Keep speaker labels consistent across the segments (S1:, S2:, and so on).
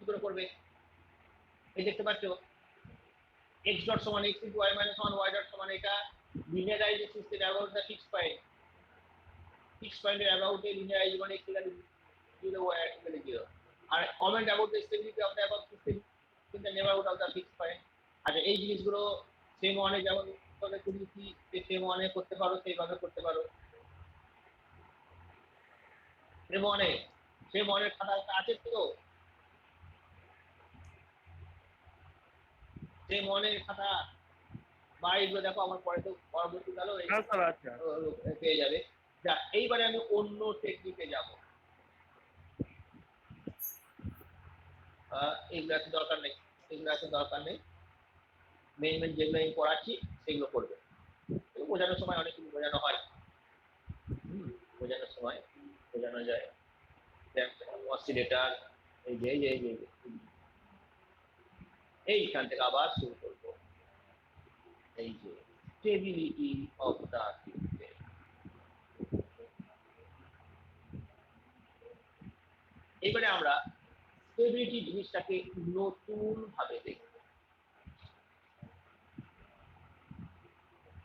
S1: করে করবে? এই দেখতে পাচ্ছ x ডট সমান x into y minus 1 y dot সমান এটা linearize system about the fixed point. Fixed পয়েন্টের অ্যাবাউট এ লিনিয়ারাইজ মানে x equal to 0 y equal to 0 আর comment about the stability of the about system in the neighbourhood of the fixed point. আচ্ছা এই জিনিসগুলো same ওয়ানে যেমন করে করেছি সেম ওয়ানে করতে পারো, সেইভাবে করতে পারো। সেম ওয়ানের খাতা আছে তো? সেম ওয়ানের খাতা বা এইগুলো দেখো আমার পরে তো পরবর্তী কালো পেয়ে যাবে। যা এইবারে আমি অন্য টেকনিকে যাব। এগুলো এত দরকার নেই, এগুলো এত দরকার নেই। মেন যেগুলো আমি পড়াচ্ছি সেগুলো করবে। বোঝানোর সময় অনেক কিছু বোঝানো হয়, বোঝানোর সময় বোঝানো যায়। অসিলেটর এই যে এইখান থেকে আবার শুরু করবো। এই যে স্টেবিলিটি অফ দা সিস্টেম। এবারে আমরা স্টেবিলিটি জিনিসটাকে নতুন ভাবে দেখব।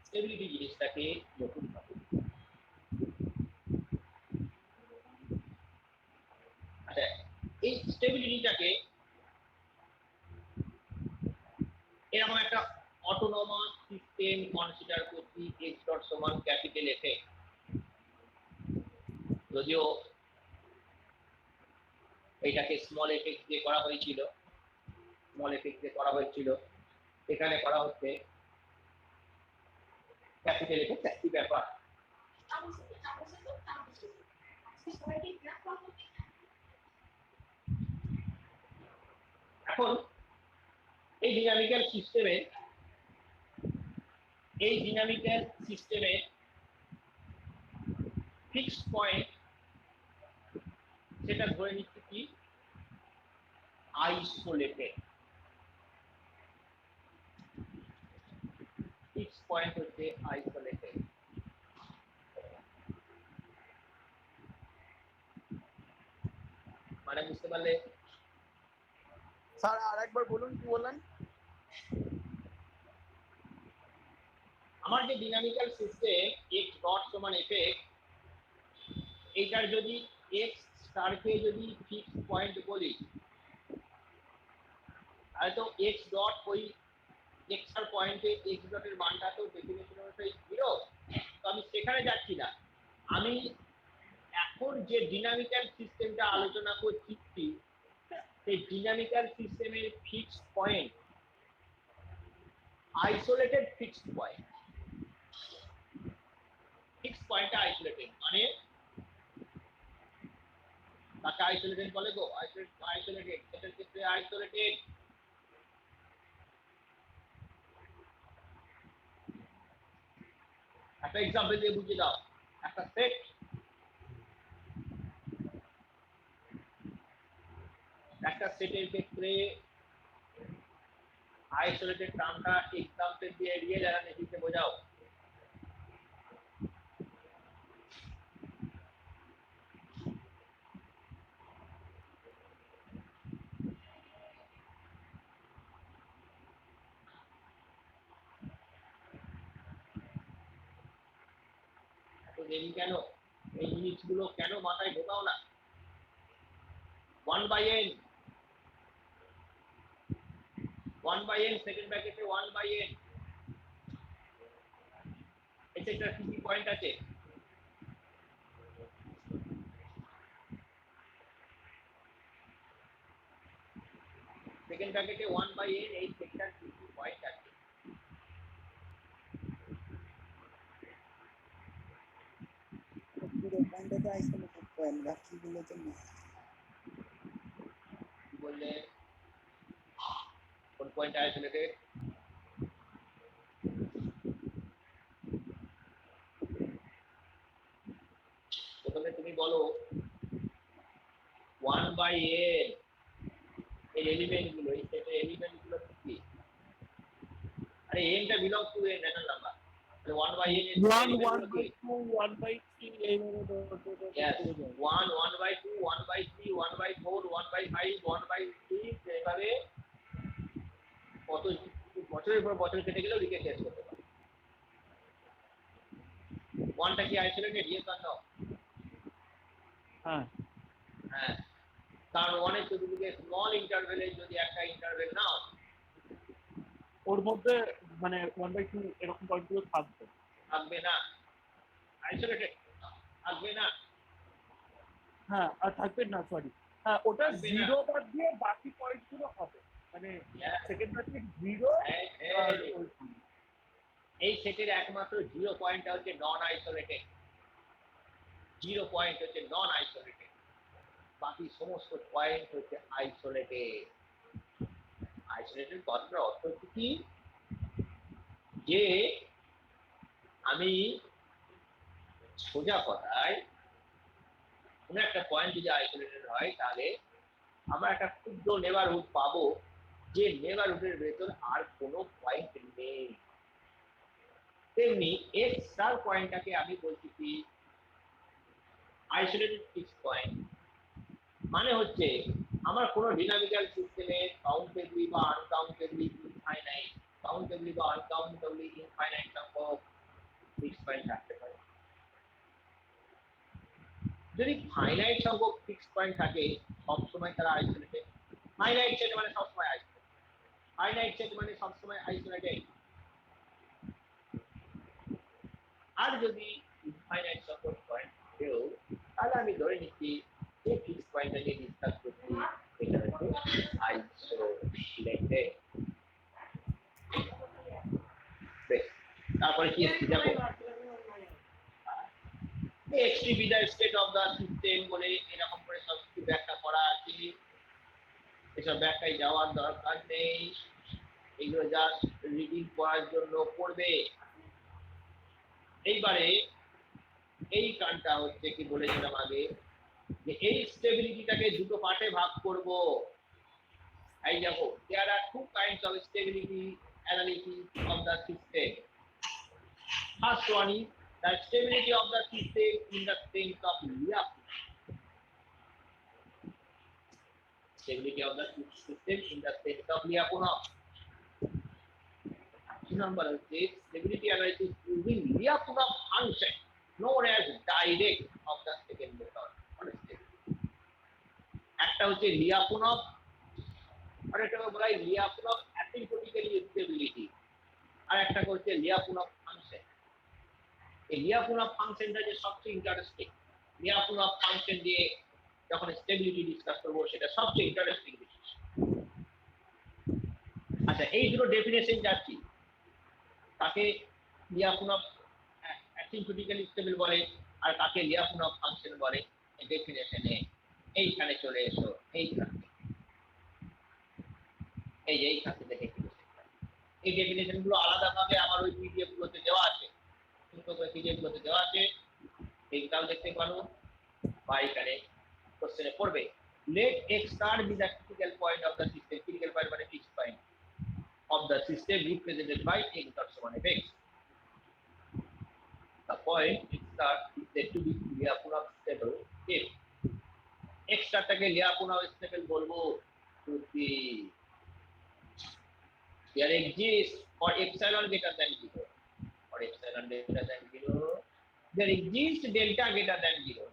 S1: স্টেবিলিটি জিনিসটাকে নতুন ভাবে, আচ্ছা এই স্টেবিলিটিটাকে এরকম একটা অটোনমাস সিস্টেম কনসিডার করছি x ডট সমান ক্যাপিটাল এফ। যদিও এটাকে স্মল এফ দিয়ে করা হয়েছিল, এখানে করা হচ্ছে ক্যাপিটাল এফ। একই ব্যাপার। এখন এই ডিনামিক্যাল সিস্টেমে ফিক্সড পয়েন্ট সেটা ধরে নিচ্ছি কি আইসোলেটেড। ফিক্সড পয়েন্ট হচ্ছে আইসোলেটেড। মানে বুঝতে পারলে?
S2: স্যার আরেকবার বলুন কি বললেন?
S1: আমার যে ডিনামিক্যাল সিস্টেম x ডট সমান f, এইটার যদি x স্টারকে যদি ফিক্সড পয়েন্ট বলি তাহলে তো x ডট ওই x স্টার পয়েন্টে x ডটের মানটা তো ডেফিনেশন অনুযায়ী 0। তো আমি সেখানে যাচ্ছি না, আমি এখন যে ডিনামিক্যাল সিস্টেমটা আলোচনা করছি সেই ডিনামিক্যাল সিস্টেমের fixed point isolated fixed point. Fixed পয়েন্টটা আইসোলেটেড মানে তাকে আইসোলেটেড বলে গো। আইসোলেটেড এটার ক্ষেত্রে আইসোলেটেড। একটা এক্সাম্পল দিয়ে বুঝিয়ে দাও। একটা সেট সেটের ক্ষেত্রে আইসোলেটেড টার্মটা এক্সাম্পল দিয়ে এড়িয়ে যারা নেটিতে বোঝাও। দেরি কেন? এই জিনিসগুলো কেন মাথায় ঢোকাও না? 1/n 1/n সেকেন্ড ব্র্যাকেটে 1/n এটা কি পয়েন্ট আছে? সেকেন্ড ব্র্যাকেটে 1/n এই সেক্টর কি পয়েন্ট আছে?
S2: পুরো পয়েন্টটা আইসোলেটেড পয়েন্ট, বাকিগুলো তো না।
S1: কি বললে? কোন পয়েন্ট আইসোলেটেড? প্রথমে তুমি বলো 1/n এর এলিমেন্টগুলো, এই সেটের এলিমেন্টগুলো কি? আরে n টা belong to n natural number. তাহলে 1/n এর
S3: 1 1/2 1/3 এইভাবে
S1: yes 1 1/2 1/3 1/4 1/5 1/6 বছরের পর বছর কেটে গেলেও লিখে শেষ করতে পারে। ওয়ানটা কি আইসোলেটেড? Yes or no?
S3: হ্যাঁ
S1: হ্যাঁ, কারণ ওয়ানের চতুর্দিকে স্মল ইন্টারভেলে যদি একটা ইন্টারভেল নাও,
S3: ওর মধ্যে মানে 1/2 এরকম পয়েন্টগুলো থাকবে।
S1: থাকবে না, আইসোলেটেড থাকবে না।
S3: হ্যাঁ আর থাকবে না, সরি, হ্যাঁ ওটা
S1: থাকবে না।
S3: 0 বাদ দিয়ে বাকি পয়েন্টগুলো হবে, মানে
S1: Yeah.
S3: সেকেন্ড ম্যাট্রিক্স 0
S1: এই-
S3: আর
S1: এই-
S3: ওই
S1: এই সেটের একমাত্র 0 পয়েন্টটা হচ্ছে নন আইসোলেটেড। 0 পয়েন্ট হচ্ছে নন আইসোলেটেড, বাকি সমস্ত পয়েন্ট হচ্ছে আইসোলেটেড। আইসোলেটেড কথার অর্থ হচ্ছে কি, যে আমি সোজা কথায় কোনো একটা পয়েন্ট যদি আইসোলেটেড হয়, তাহলে আমরা একটা ক্ষুদ্র নেবারহুড পাবো, যে নেবারহুডের ভেতর আর কোনো পয়েন্ট নেই। তেমনি এক্স স্টার পয়েন্টটাকে আমি বলছি কি আইসোলেটেড ফিক্সড পয়েন্ট। মানে হচ্ছে আমার কোনো ডিনামিক্যাল সিস্টেমে কাউন্টেবলি বা আনকাউন্টেবলি ইনফাইনাইট, কাউন্টেবলি বা আনকাউন্টেবলি ইনফাইনাইট সংখ্যক ফিক্সড পয়েন্ট থাকতে পারে। যদি ফাইনাইট সংখ্যক ফিক্সড পয়েন্ট থাকে, সবসময় তারা আইসোলেটেড। ফাইনাইট সেট মানে সবসময় আইসোলেটেড, ফাইনাইট সেট মানে সবসময় আইসোলেটেড। আর যদি ইনফাইনাইট সংখ্যক পয়েন্ট থাকেও, তাহলে আমি ধরে নিচ্ছি যে ফিক্সড পয়েন্টটা নিয়ে ডিসকাস করছি, এটা হচ্ছে আইসোলেটেড। বেশ, তারপরে কি যাবো, XT B the state of the system বলে এরকম করে সব কিছু ব্যাখ্যা করা আছে। এসব ব্যাখ্যায় যাওয়ার দরকার নেই, এগুলো জাস্ট রিডিং করার জন্য পড়বে। এইবারে এই কানটা হচ্ছে কি বলেছিলাম আগে, যে এই স্টেবিলিটিটাকে দুটো পার্টে ভাগ করব। এই দেখো, there are two kinds of stability analysis of the system. First one is the stability of the system in the sense of Lyapunov. Stability of the system in the sense of Lyapunov. Number is stability analysis using Lyapunov function known as direct of the second method. একটা হচ্ছে লিয়াপুনভ, আর একটা বলা হয় লিয়াপুনভ অ্যাসিম্পটোটিক্যালি stability, আর একটা হচ্ছে লিয়াপুনভ function. এই লিয়াপুনভ ফাংশনটা যে সবচেয়ে ইন্টারেস্টিং, লিয়াপুনভ ফাংশন দিয়ে যখন স্টেবিলিটি ডিসকাস করবো সেটা সবচেয়ে ইন্টারেস্টিং জিনিস। আচ্ছা, এই দুটো ডেফিনেশন যাচ্ছি, কাকে লিয়াপুনভ অ্যাসিম্পটোটিক্যালি স্টেবল বলে আর কাকে লিয়াপুনভ ফাংশন বলে, এই ডেফিনেশনে এইখানে চলে এসো। এইখানে এইখান থেকে ডেফিনেশন, এই ডেফিনেশন গুলো আলাদাভাবে আমার ওই পিডিএফ গুলোতে দেওয়া আছে, পিডিএফ গুলোতে দেওয়া আছে, এইটাও দেখতে পারো বা এখানে কোশ্চেনে পড়বে। Let x star be the critical point of the system. Critical point মানে fixed point of the system represented by x dot সমান f(x). The point x star is said to be Lyapunov stable if x starটাকে Lyapunov stable বলবো যদি there exists for epsilon greater than 0, or epsilon greater than 0, there exists delta greater than 0.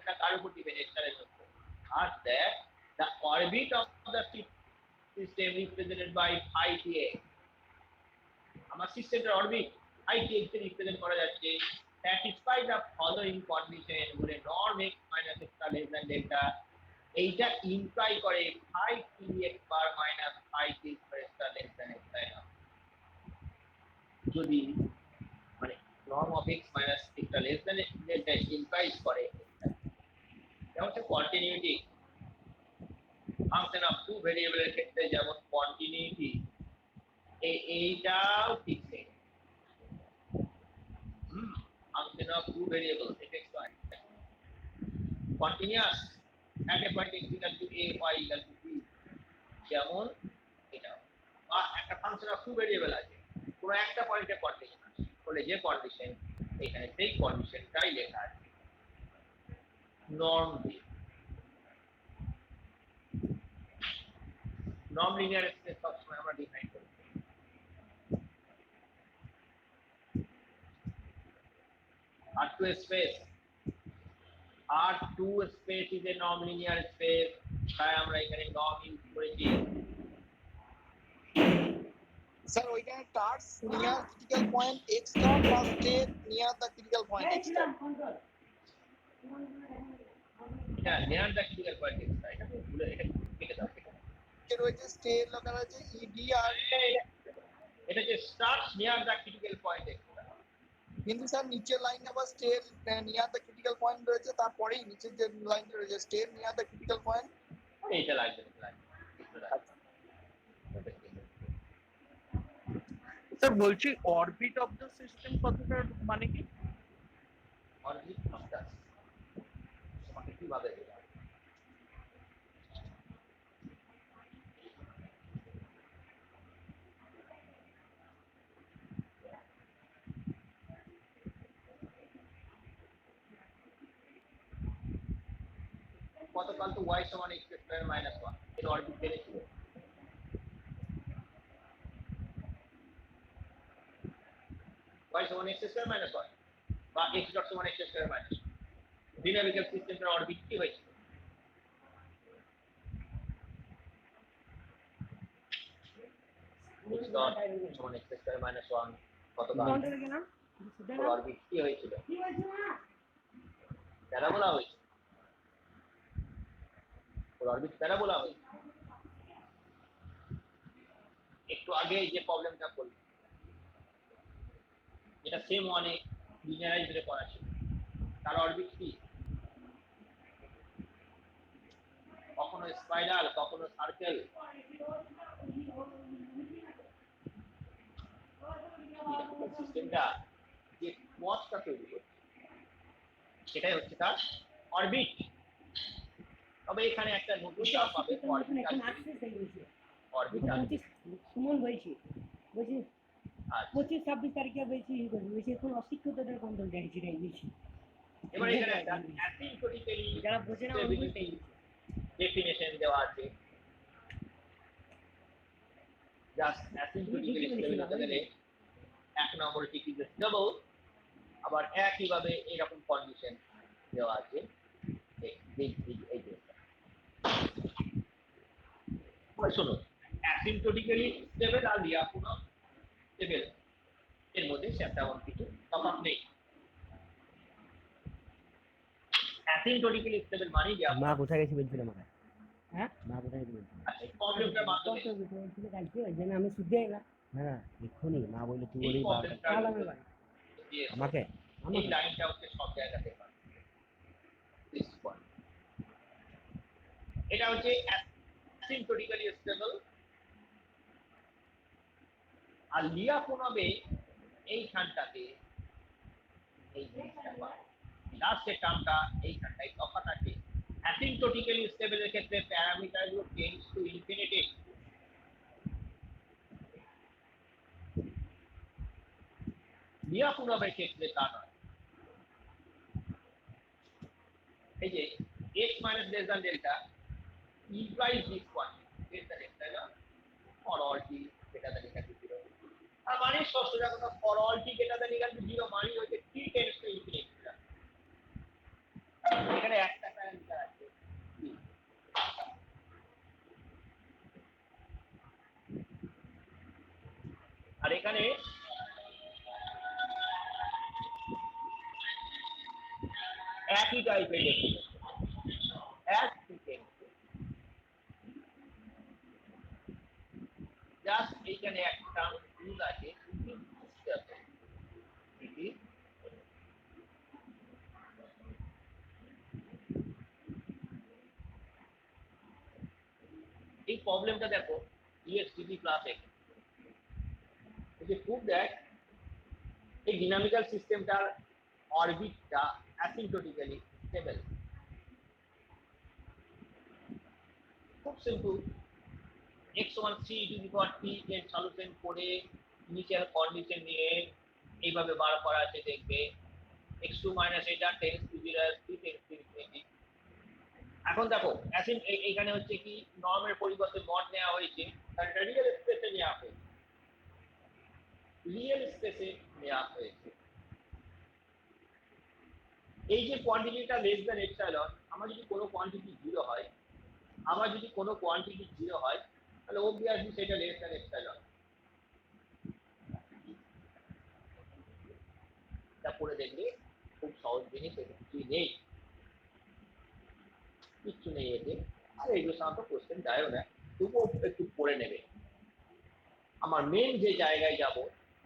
S1: এটা কার উপর depend, এক্সটারের উপর। আর that the orbit of the system represented by phi tx, আমার সিস্টেমের orbit phi tx কে represent করা যাচ্ছে satisfy the following condition বলে norm x minus extra less than delta, এইটা imply করে phi tx bar minus phi t square extra less than epsilon। যদি মানে norm of x minus extra less than delta implies করে, যেমন continuity function of two ভেরিয়েবলের ক্ষেত্রে যেমন continuity, এইটাও ঠিক নেই। Function of two variable fx y continuous at a point x equal to a y equal to b, যেমন এটা। আর একটা ফাংশন অফ টু ভেরিয়েবল আছে, কোনো একটা পয়েন্টে কন্ডিশন আছে, বলে যে কন্ডিশন এখানে সেই কন্ডিশনটাই লেখা আছে নর্ম দিয়ে। নন লিনিয়ার স্পেস সবসময় আমরা ডিফাইন করি। R2 space. R2 space is a non-linear space. তাই আমরা এখানে norm ইউজ করেছি।
S2: স্যার ওইখানে টার্স near critical point x dot plus state near the critical point x dot.
S1: এটা near the critical point x dot. এটা ভুলে এটা কেটে দাও।
S2: এর রয়েছে স্টেট লেখা রয়েছে ed আর
S1: এটা যে starts near the critical point x dot.
S2: কিন্তু স্যার নিচের লাইন আবার state near the critical point রয়েছে, তারপরেই নিচের যে লাইনটা রয়েছে state near the critical point.
S1: এইটা লাগবে
S3: স্যার বলছি অরবিট অফ দ্য সিস্টেম কথাটার মানে কি?
S1: অরবিট অফ দ্য তোমাকে কিভাবে দেবে? কতকাল তো y সমান x স্কয়ার মাইনাস 1 এর অরবিট বেরিয়েছিল। y সমান x স্কয়ার মাইনাস 1 বা x ডট সমান x স্কয়ার মাইনাস 1 ডিনামিক্যাল সিস্টেমের অরবিট কি হয়েছিল? x ডট সমান x স্কয়ার মাইনাস 1 কতকাল অরবিট কি হয়েছিল? প্যারাবোলা হয়েছিল। অরবিট প্যারাবোলা হয়েছিল। একটু আগে যে প্রবলেমটা করলাম এটা সেম ওয়ানে লিনিয়ারাইজে করা ছিল। তার অরবিট কি? কখনো স্পাইরাল কখনো সার্কেল। সিস্টেমটা যে পথটা তৈরি করছে সেটাই হচ্ছে তার অরবিট। তবে এখানে একটা নতুন টার্ম পাবে অরবিট। অরবিট
S4: সুমন বলছি 25-26 তারিখে বেশি এখন অশিক্ষিতদের কন্ট্রোল দেখছি বেশি।
S1: এবার এখানে একটা অ্যাসিম্পটোটিক্যালি
S4: যারা বোঝে না
S1: ডেফিনিশন দেওয়া আছে। জাস্ট অ্যাসিম্পটোটিক্যালি স্টেবিলিটি গেলে এক নম্বর ঠিক ইজ স্টেবল, আবার একই ভাবে এরকম কন্ডিশন দেওয়া আছে। শুনুন, অ্যাসিম্পটোটিক্যালি স্টেবল আর লিয়াপুন স্টেবল এর মধ্যে তেমন কিছু তফাৎ নেই। অ্যাসিম্পটোটিক্যালি স্টেবল মানে
S5: মা কোথায় গেছে বলছিল আমাকে?
S4: হ্যাঁ
S5: মা কোথায় গেছে বলছিল?
S1: এই প্রবলেমটার মাধ্যমে
S4: আমি শুদ্ধ না
S5: না না এক্ষুনি মা বললো তুই
S1: এই
S5: বলেই
S1: প্রবলেমটা
S5: আমাকে
S1: এই লাইনটা হচ্ছে সব জায়গাতে পাবে। এটা হচ্ছে অ্যাসিম্পটোটিক্যালি স্টেবল আর লিয়াপুন হবে এইখানটাতে এই জিনিসটা পাবে। লাস্টের টার্মটা এইখানটায় তফাৎ আছে। অ্যাসিম্পটোটিক্যালি স্টেবলের ক্ষেত্রে প্যারামিটারগুলো টেন্ডস টু ইনফিনিটি। লিয়াপুনবের ক্ষেত্রে তা নয়। এই যে x minus less than delta implies this one less than delta for all t greater than equal to 0 আর মানে স্পষ্ট কথা for all t greater than equal to 0 মানে হচ্ছে t tends to infinity। এখানে একটা প্যারামিটার আছে আর এখানে একই টাইপের definition as t tends to just এইখানে একটা রুল আছে এই প্রবলেমটা দেখো exdt plus x যে prove that এই ডিনামিক্যাল সিস্টেমটার অরবিটটা অ্যাসিম্পটোটিক্যালি স্টেবল। খুব সিম্পল, x সমান c e to the power t এর সলিউশন করে ইনিশিয়াল কন্ডিশন নিয়ে এইভাবে বার করা আছে দেখবে x2 এটা tends to 0 as t tends to infinity. এখন দেখো এইখানে হচ্ছে কি নর্মের পরিবর্তে মড নেওয়া হয়েছে, তার রিয়েল স্পেসে নেওয়া হয়েছে। রিয়েল স্পেসে নেওয়া হয়েছে এই যে কোয়ান্টিটিটা লেস দ্যান এপসাইলন, আমার যদি কোনো কোয়ান্টিটি 0 হয়, তাহলে অবভিয়াসলি সেটা লেস দ্যান এপসাইলন। এটা করে দেখলে খুব সহজ জিনিস, এতে কিছুই নেই, কিচ্ছু নেই এতে। আর এইগুলো সাধারণত কোশ্চেন যায়ও না, তবুও একটু পড়ে নেবে। আমার মেন যে জায়গায় যাব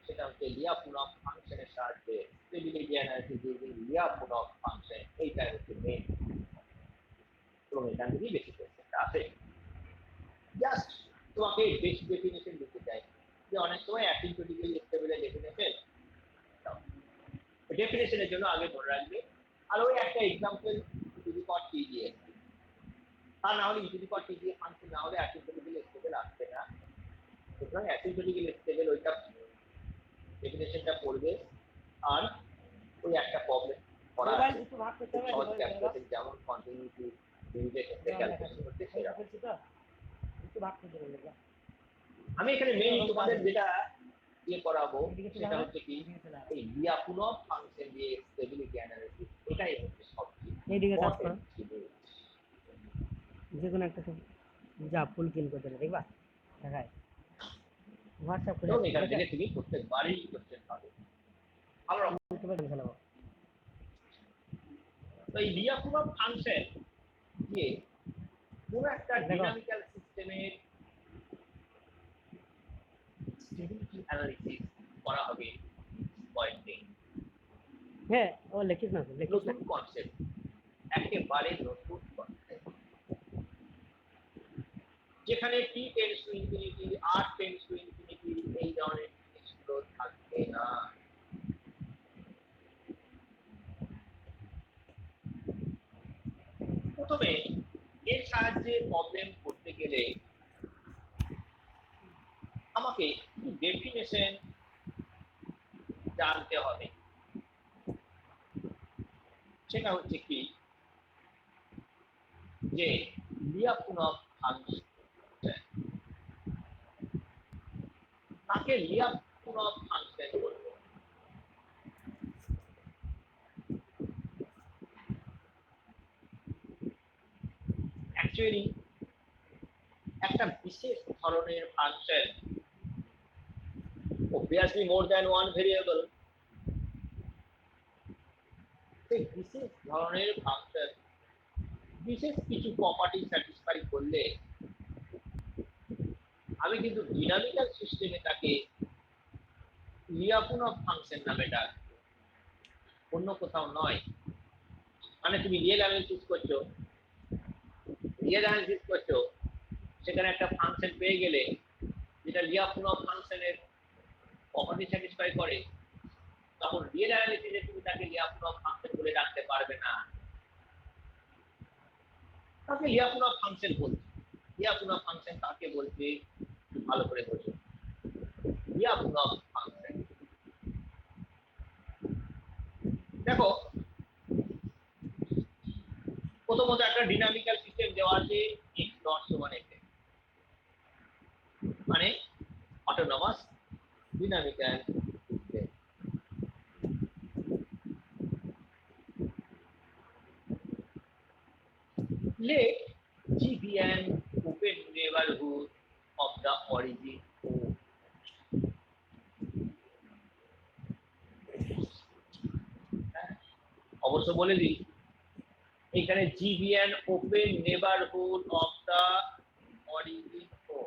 S1: সেটা হচ্ছে লিয়াপুনভ ফাংশনের সাহায্যে স্টেবিলিটি অ্যানালিসিস ইউজিং লিয়াপুনভ ফাংশন, এইটাই হচ্ছে মেন, এবং এখান থেকেই বেশি কোশ্চেনটা আসে। জাস্ট তোমাকে বেসিক ডেফিনেশন দিতে চাই, যে অনেক সময় অ্যাসিম্পটোটিক্যালি স্টেবলের ডেফিনেশনের জন্য আগে মনে রাখবে। আর ওই একটা এক্সাম্পল যদি করতে গিয়ে, আর না হলে যদি করতে গিয়ে ফাংশন না হলে অ্যাসিম্পটোটিক্যালি স্টেবল আসবে না। সুতরাং অ্যাসিম্পটোটিক্যালি স্টেবল ওইটা ডেফিনেশনটা পড়বে, আর ওই একটা প্রবলেম করা
S4: মোবাইল দুটো ভাগ করতে হবে,
S1: সহজ ক্যালকুলেশন যেমন কন্টিনিউটি লিমিটেশনটা ক্যালকুলেশন করতে সেরকম।
S4: দুটো ভাগ করতে হবে।
S1: আমি এখানে মেইন তোমাদের যেটা ইয়ে করাবো সেটা হচ্ছে কি, এই লিয়াপুনভ ফাংশন দিয়ে স্টেবিলিটি অ্যানালিসিস, এটাই হচ্ছে সবচেয়ে
S5: এইদিকে কাজ করো,
S1: ইম্পর্টেন্ট।
S5: যে কোনো একটা যা ফুল কিল করতে দেখবা দেখায় হোয়াটসঅ্যাপ করে
S1: এবং এখান থেকে তুমি প্রত্যেকবারই কোশ্চেন পাবে। আমরা
S5: খেলাবো।
S1: তো এই লিয়াপুনভ ফাংশন দিয়ে পুরো একটা ডিনামিক্যাল সিস্টেমের স্টেবিলিটি অ্যানালিসিস করা হবে পয়েন্টে।
S5: হ্যাঁ ও লেখিস না, লেখিস না।
S1: নতুন কনসেপ্ট, একেবারে নতুন কনসেপ্ট, যেখানে t tends to infinity, r tends to infinity, এই ধরনের জিনিসগুলো থাকবে না। প্রথমে এর সাহায্যে প্রবলেম করতে গেলে আমাকে ডেফিনেশন জানতে হবে। সেটা হচ্ছে কি, যে লিয়াপুনভ ফাংশন, তাকে লিয়াপুনভ ফাংশন বলবো। অ্যাকচুয়ালি একটা বিশেষ ধরনের function, obviously more than one variable, সেই বিশেষ ধরনের ফাংশন বিশেষ কিছু প্রপার্টি স্যাটিসফাই করলে আমি কিন্তু ডিনামিক্যাল সিস্টেমে তাকে লিয়াপুনভ ফাংশন নামে ডাকবো, অন্য কোথাও নয়। মানে তুমি রিয়েল অ্যানালিসিস করছো, সেখানে একটা ফাংশন পেয়ে গেলে যেটা লিয়াপুনভ ফাংশনের প্রপার্টি স্যাটিসফাই করে, তখন রিয়েল অ্যানালিসিসে তুমি তাকে লিয়াপুনভ ফাংশন বলে ডাকতে পারবে না, তাকে লিয়াপুনভ ফাংশন বলছে। লিয়াপুনভ ফাংশন কাকে বলছে ভালো করে বোঝো। লিয়াপুনভ ফাংশন, দেখো প্রথমত একটা ডিনামিক্যাল সিস্টেম দেওয়া আছে x ডট সমান x, মানে autonomous dynamical system. Let G be an open neighborhood of the origin O. অবশ্য বলে দিই, এখানে G be an open neighborhood of the origin O।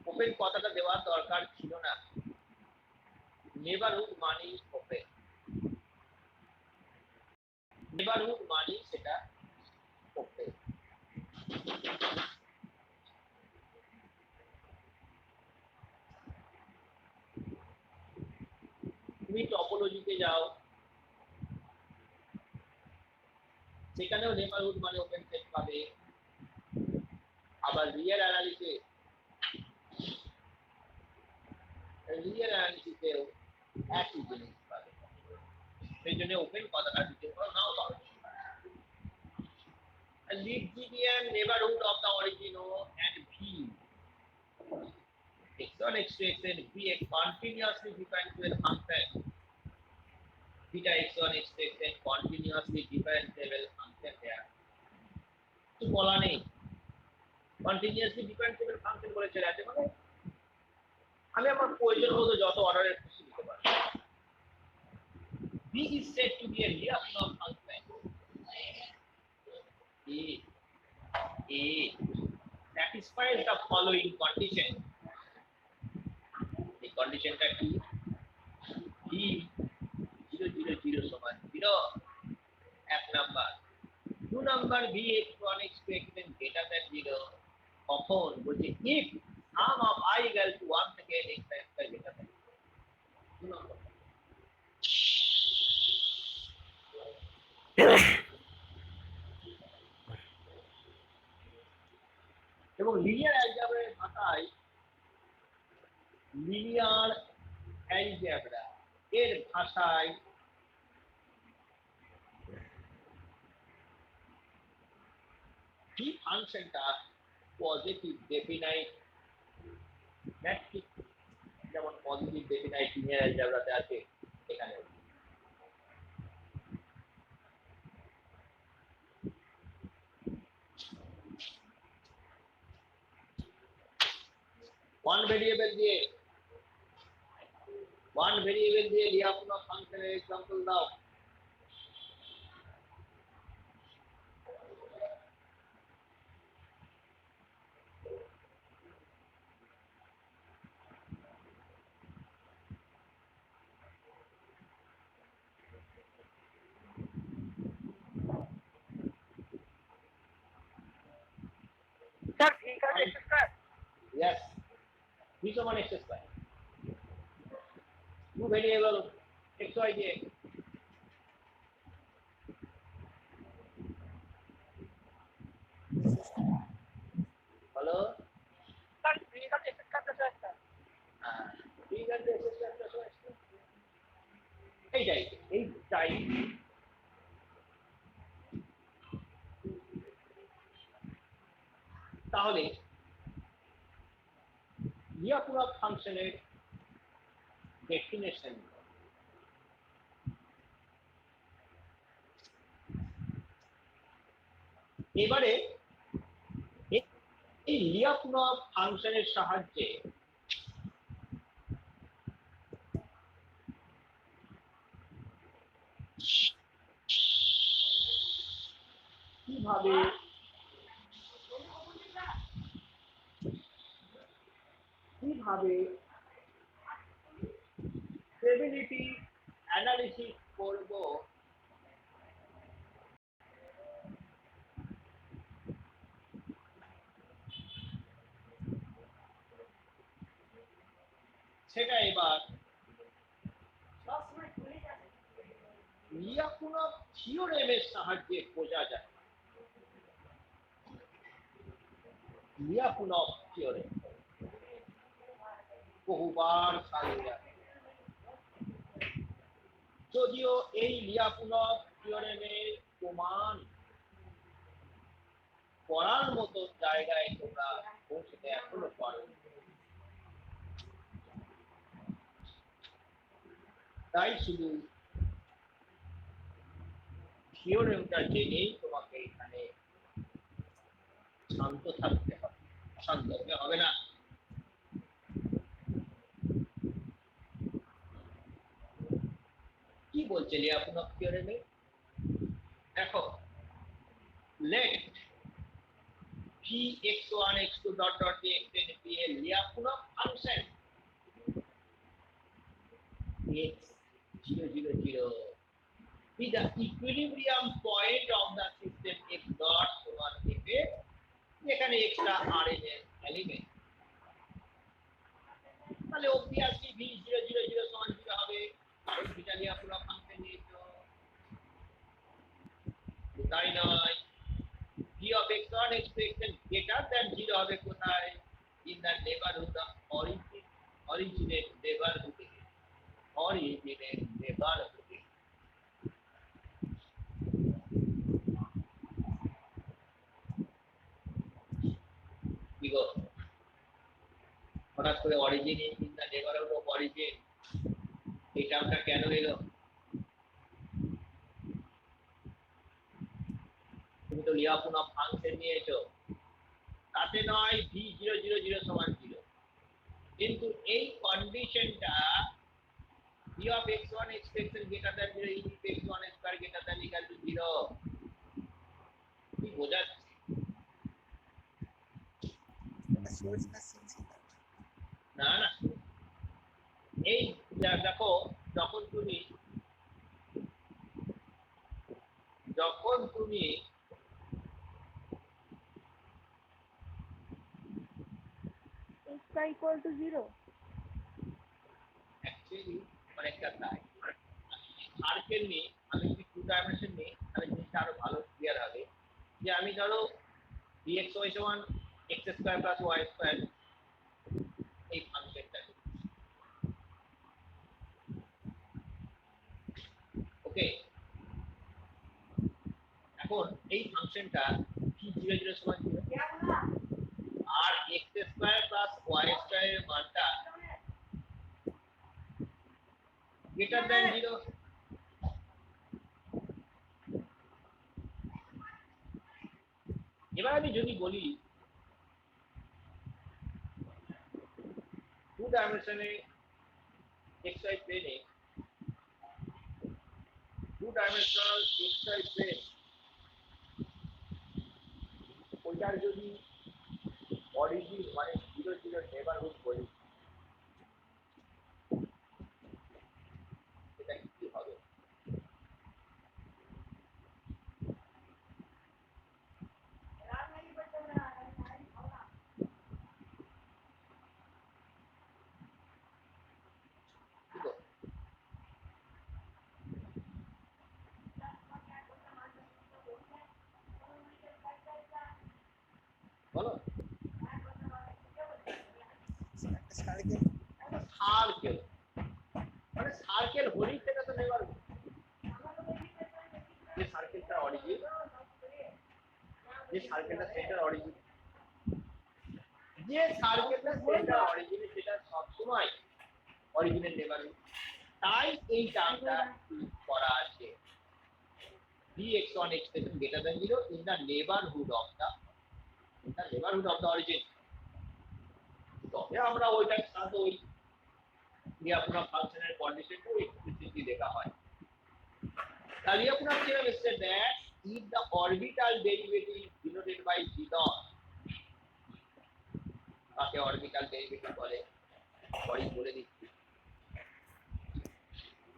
S1: Open কথাটা দেওয়ার দরকার ছিল না, নেবারহুড মানে ওপেন, নেবারহুড মানে সেটা ওপেন। তুমি টপোলজিতে যাও, সেখানেও নেবারহুড মানে ওপেন সেট পাবে। আবার রিয়েল অ্যানালিসিসেও একই জিনিস পাবে। সেই জন্য ওপেন কথাটা দিতে পারো, নাও পারো। Let G be a neighborhood of the origin O and V, x1 x2 xn be a continuously differentiable function beta x1 expected continuously differentiable function there. তো বলা নেই কন্টিনিউয়াসলি ডিফারেন্সিয়েবল ফাংশন বলেছে আছে মানে আমি আমার প্রয়োজন মতো যত অর্ডারের খুশি দিতে পারি b is said to be a Lyapunov function a satisfies the following condition the condition টা কি b 0 0 0 সমান 0 এক number 2 number b x1 expected greater than 0 কখন বলছে if sum of I equal to 1 থেকে n x greater than 2 নম্বর এবং linear অ্যালজেব্রার ভাষায় linear algebra এর ভাষায় কি ফাংশনটা পজিটিভ ডেফিনাইট ম্যাট্রিক্স যেমন পজিটিভ ডেফিনাইট লিনিয়ার অ্যালজেব্রাতে আছে এখানে ওয়ান ভেরিয়েবল দিয়ে Lyapunov ফাংশনের एग्जांपल দাও
S3: স্যার ঠিক আছে স্যার
S1: yes v সমান x square two variable x y j hello
S3: sir ঠিক আছে স্যার স্যার
S1: ঠিক আছে x square plus y square এইটাই তাহলে Lyapunov ফাংশনের ডেফিনেশন এবারে এই Lyapunov ফাংশনের সাহায্যে কিভাবে স্টেবিলিটি অ্যানালিসিস করব সেটা এবার Lyapunov থিওরেমের সাহায্যে বোঝা যায় Lyapunov থিওরেম বহুবার সাজিয়ে যদিও এই Lyapunov থিওরেমের প্রমাণ করার মতো জায়গায় তোমরা পৌঁছতে এখনো পারো তাই শুধু থিওরেমটা জেনেই তোমাকে এখানে শান্ত থাকতে হবে শান্ত হতে হবে না কি বলছে Lyapunov থিওরেমে দেখো let v x1 x2 dot dot xn be a Lyapunov function x 0 0 0 be the equilibrium point of the system x dot সমান f যেখানে x টা Rn এর এলিমেন্ট তাহলে obviously v 0 0 0 সমান 0 হবে কারণ এটা Lyapunov ফাংশন নিয়েছো তাই নয় v of x1 expected greater than 0 হবে কোথায় in the neighborhood of originate neighborhood কি গো হঠাৎ করে origin in the neighbourhood of origin এই টার্মটা কেন এলো তুমি তো লিয়াপুনা ফাংশন নিয়েছো, তাতে নয় v0 সমান 0, কিন্তু এই কন্ডিশনটা v of x1 expected greater than 0 if x1 square greater than equal to 0 কি বোঝাচ্ছে? না না, এই দেখো, যখন তুমি
S6: x equal to 0
S1: অ্যাকচুয়ালি অনেকটা তাই। সার্কেল নিয়ে আমি যদি 2 ডাইমেনশন নিই তাহলে জিনিসটা আরো ভালো ক্লিয়ার হবে। যে আমি ধরো dxy সমান x square plus y square এই ফাংশনটা, ওকে, এখন এই ফাংশনটা v0 সমান 0 আর x স্কয়ার প্লাস y স্কয়ারের মানটা গ্রেটার দ্যান 0। এবার আমি যদি বলি 2 ডাইমেনশনে xy প্লেনে 2 ডাইমেনশনাল xy প্লেন, ওইটার যদি অরিজিন মানে 0 নেবারহুড বলি, এটা কি হবে? বলো, সার্কেল মানে সার্কেল হলেই সেটা তো নেবারহুড। যে সার্কেলটার অরিজিন, যে সার্কেলটা সেন্টার অরিজিন, যে সার্কেলটা সেন্টার অরিজিনে সেটা সবসময় অরিজিনের নেবারহুড। তাই এই টার্মটা করা আছে vx1 expression greater than 0 in the neighborhood of the origin। তবে আমরা ওইটা সাথে ওই লিয়াপুনা ফাংশনের কন্ডিশনটা এক্সপ্লিসিটলি লেখা হয়। The Lyapunov theorem states that if the orbital derivative denoted by g dot, তাকে অরবিটাল ডেরিভেটিভ বলে দিচ্ছি।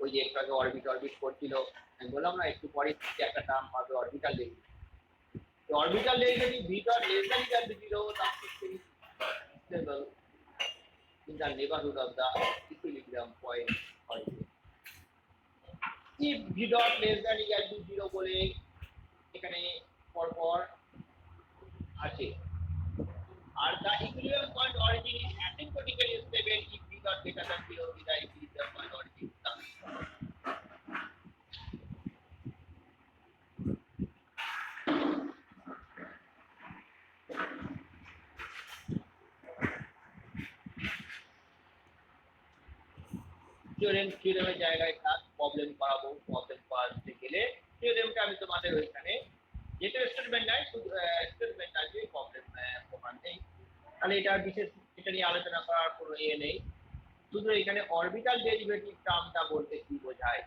S1: ওই যে একটু আগে অরবিট করছিল, আমি বললাম না একটু পরে একটা টার্ম পাবে অরবিটাল ডেরিভেটিভ। তো orbital derivative v dot less than equal to 0 is stable in the neighborhood of the equilibrium point origin। if v dot less than equal to 0 বলে এখানে পরপর আছে, আর the equilibrium point origin is asymptotically stable if v dot greater than 0 with the equilibrium point origin। থিওরেমের জায়গায় থাক, problem করাবো, problem করাতে গেলে থিওরেমটা আমি তোমাদের ওইখানে যেটা স্টেটমেন্ট নাই, শুধু স্টেটমেন্ট আছে, প্রবলেম প্রমাণ নেই, তাহলে এটা বিশেষ এটা নিয়ে আলোচনা করার কোনো নেই। শুধু এখানে অরবিটাল ডেরিভেটিভ টার্মটা বলতে কি বোঝায়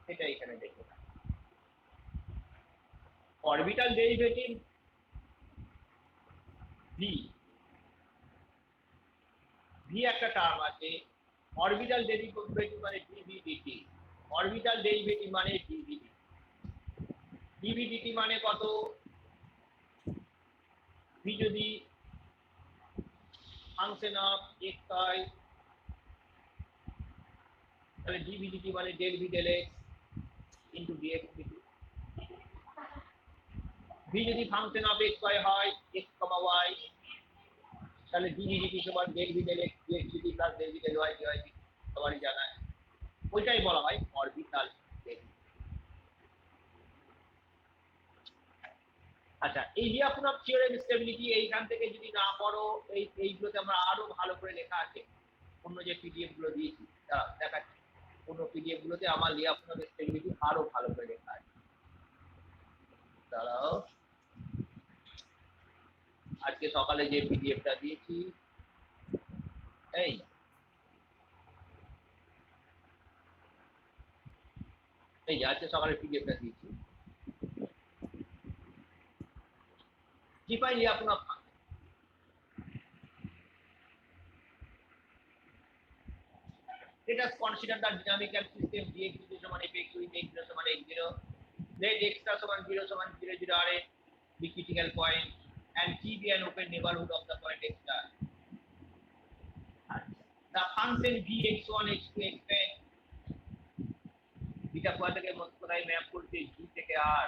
S1: সেটা এখানে দেখো। অরবিটাল ডেরিভেটিভ v একটা টার্ম আছে, অরবিটাল ডেরিভেটিভ মানে dv dt, অরবিটাল ডেরিভেটিভ মানে dv dt। dv dt মানে কত? v যদি ফাংশন অফ x হয় তাহলে dv dt মানে del v del x into dx dt। v যদি ফাংশন অফ x y হয় x, y, তাহলে dv dt সমান del v del x dx dt plus del v del y dy dt, সবারই জানা আছে। ওইটাই বলা হয় অরবিটাল ডেরিভেটিভ। আচ্ছা, এই লিয়াপুনভ থিওরেম স্টেবিলিটি এইখান থেকে যদি না পড়ো, এইগুলোতে আমরা আরো ভালো করে লেখা আছে অন্য যে পিডিএফ গুলো দিয়েছি, দেখাচ্ছি অন্য পিডিএফ গুলোতে আমার লিয়াপুনভ স্টেবিলিটি আরো ভালো করে লেখা আছে। দাঁড়াও। আজকে সকালে যে পিডিএফটা দিয়েছি এই এই যে আজকে সকালে পিডিএফটা দিয়েছি define Lyapunov function. Let us consider the dynamical system dx equal fx with x equal x0. Let x plus 1 0 0 0 are the critical point and T be an open neighborhood of the point x star. The function vx1 x2 xn beta কোথা থেকে কোথায় map করতে g থেকে r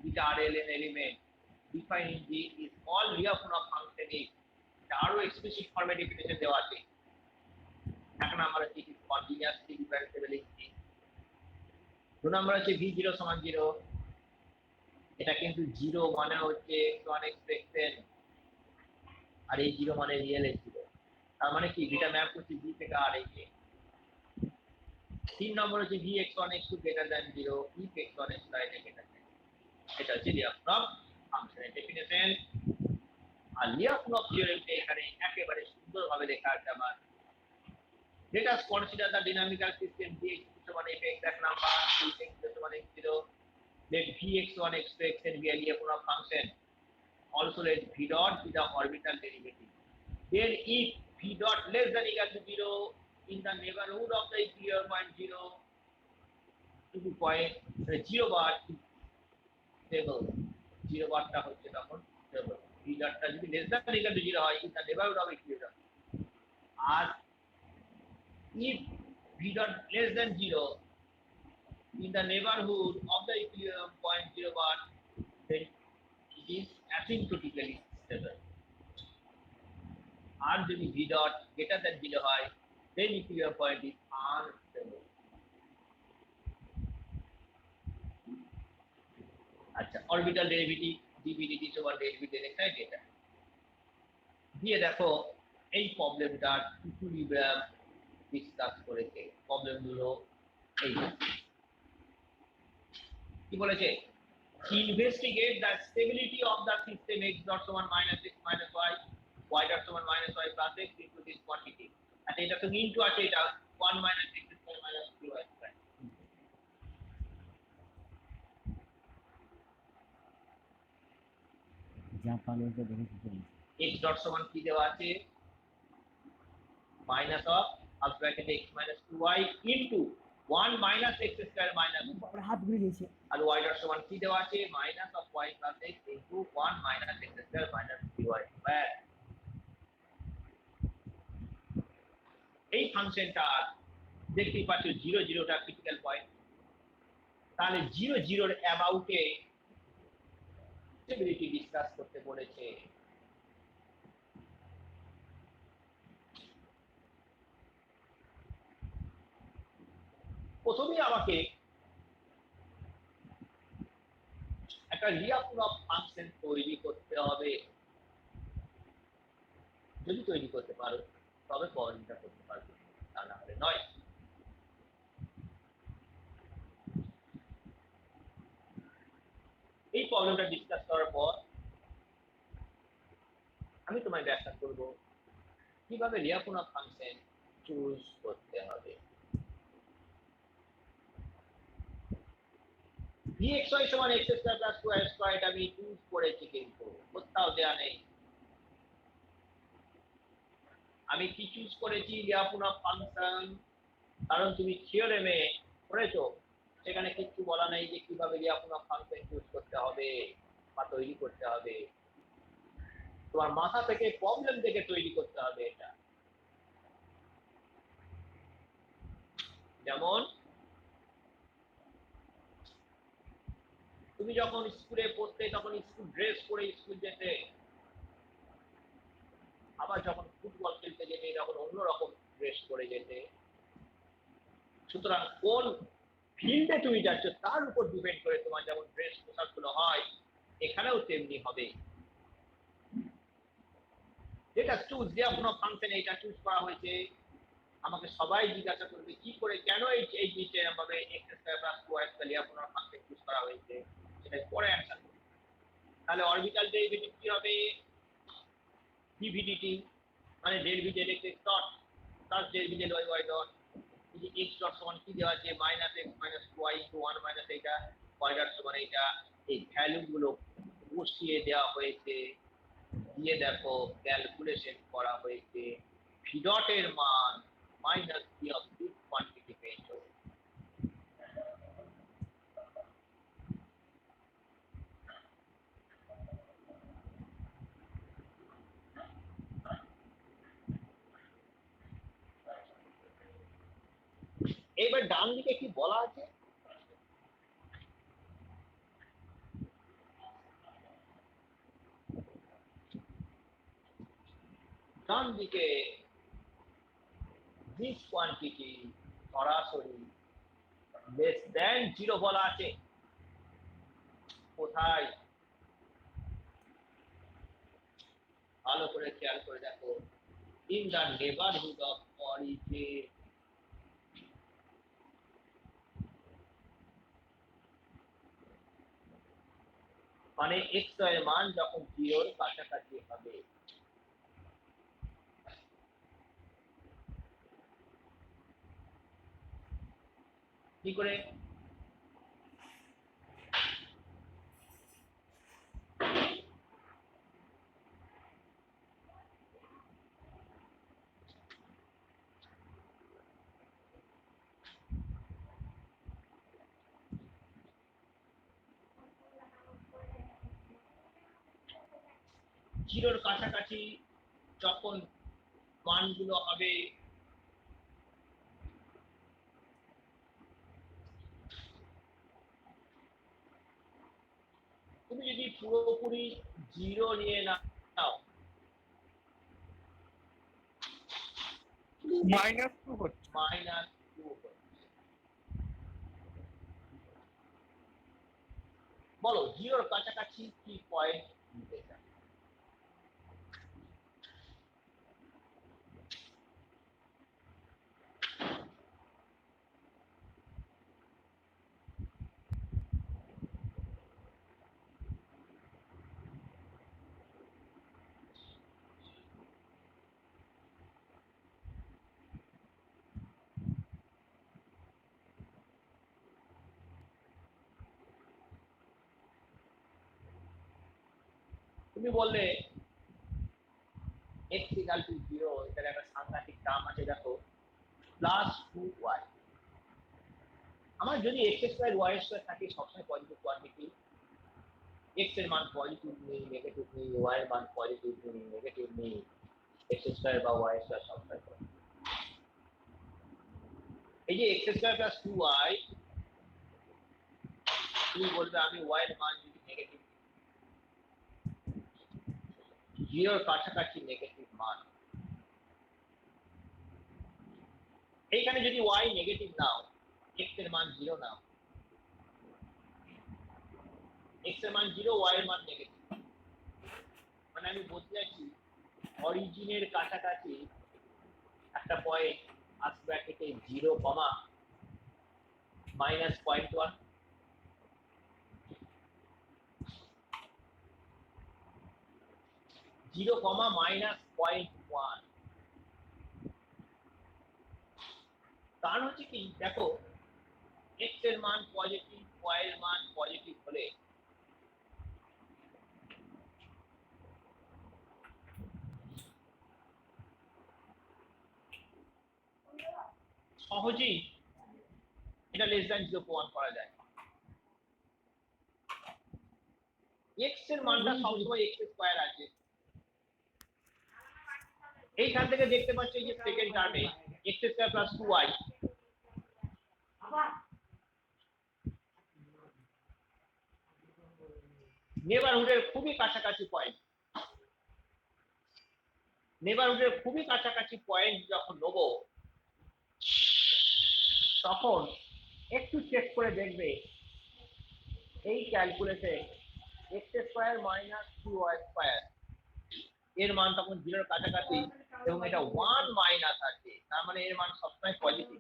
S1: beta rln element defined g is all Lyapunov function x. আরো explicit format definition দেওয়া আছে। এখন আমরা কি কন্টিনিউয়াসলি ডিফারেন্সিয়েবল লিখছি। দু নম্বর হচ্ছে v0 সমান 0, এটা কিন্তু 0 মানে হচ্ছে x1 x2 আর এই 0 মানে রিয়েল x0, তার মানে কি বিটা ম্যাপ করছে g থেকে r এই যে। 3 নম্বর হচ্ছে vx1 x2 greater than 0 if x1 x2 greater than, এটা হচ্ছে Lyapunov ফাংশনের ডেফিনিশন। আর Lyapunov থিওরেমটা এখানে একেবারে সুন্দরভাবে লেখা আছে আমার। Let us consider the dynamical system dx equal fx এক number, dx equal x0. Let vx1 x2 xn be a Lyapunov function. Also let v dot be the orbital derivative. Then if v dot less than equal to 0 in the neighborhood of the equilibrium point 0 to the point 0 bar is stable. 0 bar টা হচ্ছে তখন stable. v dot টা যদি less than equal to 0 হয় in the neighborhood of equilibrium. R if v dot less than 0 in the neighborhood of the equilibrium point 0 bar, then it is asymptotically stable. আর যদি v dot greater than 0 হয়, then equilibrium point is unstable. আচ্ছা, orbital derivative dv dt সমান derivative এখানে data দিয়ে দেখো এই প্রবলেমটার equilibrium discuss করেছে। প্রবলেমগুলো এই কি বলেছে, investigate the stability of the system x dot সমান -x - y, y dot সমান -y plus x into this quantity। আচ্ছা, এটা তো ইনটু আছে, এটা 1 - x স্কয়ার - 2y স্কয়ার।
S5: যা পালো যে দেখে কি
S1: x dot সমান কি দেওয়া আছে, minus of half bracket x minus 2y into 1 minus x square minus
S5: হাত ঘুরে গেছে।
S1: আর y dot সমান কি দেওয়া আছে, minus of y plus x into 1 minus x square minus 3y square। এই ফাংশনটা দেখতেই পাচ্ছ 0 0 টা ক্রিটিক্যাল পয়েন্ট, তাহলে 0 0 এর অ্যাবাউটে স্টেবিলিটি ডিসকাস করতে বলেছে। প্রথমে আমাকে একটা Lyapunov ফাংশন তৈরি করতে হবে। যদি তৈরি করতে পারো তবে প্রবলেমটা করতে পারবে, তা না হলে নয়। এই প্রবলেমটা ডিসকাস করার পর আমি তোমায় ব্যাখ্যা করব কিভাবে Lyapunov ফাংশন চুজ করতে হবে। vxy সমান x square plus 2y square এটা আমি চুজ করেছি, কিন্তু কোথাও দেয়া নেই। আমি কি চুজ করেছি, Lyapunov ফাংশন, কারণ তুমি থিওরেমে পড়েছো, সেখানে কিছু বলা নেই যে কিভাবে Lyapunov ফাংশন চুজ করতে হবে বা তৈরি করতে হবে। তোমার মাথা থেকে প্রবলেম থেকে তৈরি করতে হবে এটা। যেমন তুমি যখন স্কুলে পড়তে তখন স্কুল ড্রেস পরে স্কুল যেতে, আবার যখন ফুটবল খেলতে যেতে তখন অন্যরকম ড্রেস পরে যেতে। সুতরাং কোন ফিল্ডে তুমি যাচ্ছ তার উপর ডিপেন্ড করে তোমার যেমন ড্রেস পোশাকগুলো হয়, এখানেও তেমনি হবে। যেটা চুজ Lyapunov ফাংশনে এটা চুজ করা হয়েছে, আমাকে সবাই জিজ্ঞাসা করবে কি করে, কেন এই নিচে এভাবে x square plus 2y square Lyapunov function choose করা হয়েছে, সেটা পরে অ্যানসার করব। তাহলে অরবিটাল ডেরিভেটিভ কি হবে, ডিভিডিটি মানে del V del X dot plus del V del Y Y dot এই যে এক্স ডট সমান কি দেওয়া আছে minus X minus Y into one minus এইটা ওয়াই ডট সমান এইটা এই ভ্যালুগুলো বসিয়ে দেওয়া হয়েছে দিয়ে দেখো ক্যালকুলেশন করা হয়েছে ভি ডট এর মান minus V of this quantity পেয়েছো। এবার ডান দিকে কি বলা আছে ডান দিকে দিস কোয়ান্টিটি সরাসরি লেস দ্যান 0 বলা আছে কোথায় ভালো করে খেয়াল করে দেখো in the neighbourhood of origin মানে এক্স এর মান যখন 0 এর কাছাকাছি হবে কি করে জিরোর কাছাকাছি যখন মানগুলো হবে তুমি যদি পুরোপুরি 0 নিয়ে নাও
S3: -2 হচ্ছে।
S1: -2 বলো 0 এর কাছাকাছি কি পয়েন্ট নিতে চাই তুমি বললে x equal to 0 এটার একটা সাংঘাতিক টার্ম আছে দেখো +2y আমার যদি x স্কয়ার y স্কয়ার থাকে সবসময় পজিটিভ কোয়ান্টিটি x এর মান পজিটিভ নেই নেগেটিভ নেই y এর মান পজিটিভ নেই নেগেটিভ নেই x স্কয়ার বা y স্কয়ার সবসময় positive। এই যে x স্কয়ার প্লাস 2y তুমি বলবে আমি y এর মান যদি নেগেটিভ 0 এর কাছাকাছি নেগেটিভ মান এইখানে যদি y নেগেটিভ নাও x এর মান 0 নাও x এর মান 0 y এর মান নেগেটিভ মানে আমি বলতে চাইছি অরিজিনের কাছাকাছি একটা পয়েন্ট আসবে ব্র্যাকেটে 0, -0.1 0, -0.1 কারণ হচ্ছে কি দেখো x এর মান পজিটিভ y এর মান পজিটিভ হলে সহজেই এটা লেস দ্যান 0 প্রমাণ করা যায় x এর মানটা সবসময় x স্কয়ার আছে এইখান থেকে দেখতে পাচ্ছ এই যে সেকেন্ড টার্মে x স্কয়ার প্লাস 2y নেবারহুডের খুবই কাছাকাছি পয়েন্ট নেবারহুডের খুবই কাছাকাছি পয়েন্ট যখন নেব তখন একটু চেক করে দেখবে এই calculation x square minus 2y square এর মান তখন 0 এর কাছাকাছি এবং এটা 1 মাইনাস আছে তার মানে এর মান সবসময় পজিটিভ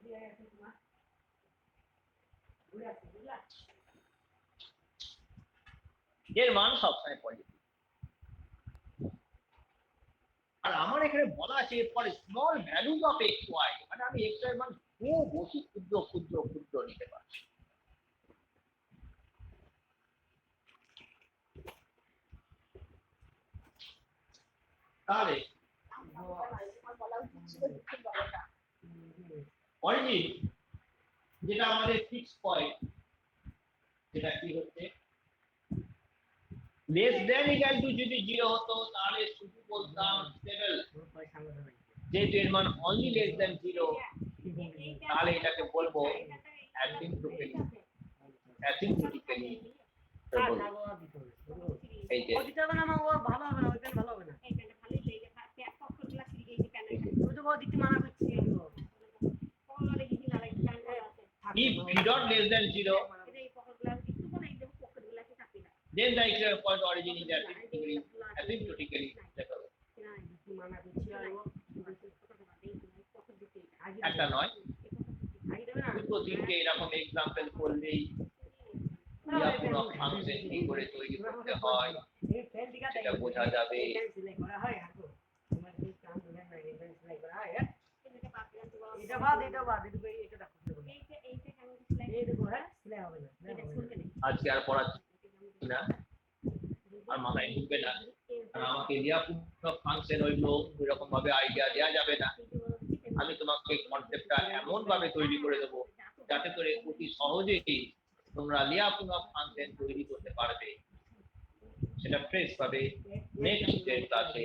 S1: এর মান সবসময় পজিটিভ এখানে বলা আছে for small values of X Y, মানে আমি এক্স ওয়াই মান খুব বেশি ক্ষুদ্র ক্ষুদ্র ক্ষুদ্র নিতে পারছি। তাহলে অরিজিন যেটা আমাদের ফিক্স পয়েন্ট, সেটা কি হচ্ছে লেস দেন ইকুয়াল টু যদি 0 হতো তাহলে শুধু বলতাম স্টেবল, যেহেতু এর মান অনলি লেস দেন 0 তাহলে এটাকে বলবো অ্যাসিম্পটোটিক্যালি এই যে
S5: ওদিকে হবে না, ও ভালো হবে না, ওই পেন ভালো হবে না। ওই তো ওদিকে মানা করছি।
S1: if v dot less than 0 then the equivalent point origin is asymptotically লেখা হবে।
S5: মানা করছি আর ও
S1: একটা নয়, দুটো তিনটে এরকম এক্সাম্পল করলেই কোনো ফাংশন কি করে তৈরি করতে হয় সেটা বোঝা যাবে।
S5: এটা বাদ এটা দেখো এই দেখো, হ্যাঁ স্লে হবে না,
S1: আজকে আর পড়াচ্ছি না, আর মাথায় ঢুকবে না, কারণ আমাকে লিয়াপুনো ফাংশন ওইগুলো ওইরকম ভাবে আইডিয়া দেওয়া যাবে না। আমি তোমাকে কনসেপ্টটা এমন ভাবে তৈরি করে দেবো যাতে করে অতি সহজেই তোমরা লিয়াপুনো ফাংশন তৈরি করতে পারবে। সেটা ফ্রেশ ভাবে নেক্সট ক্লাসে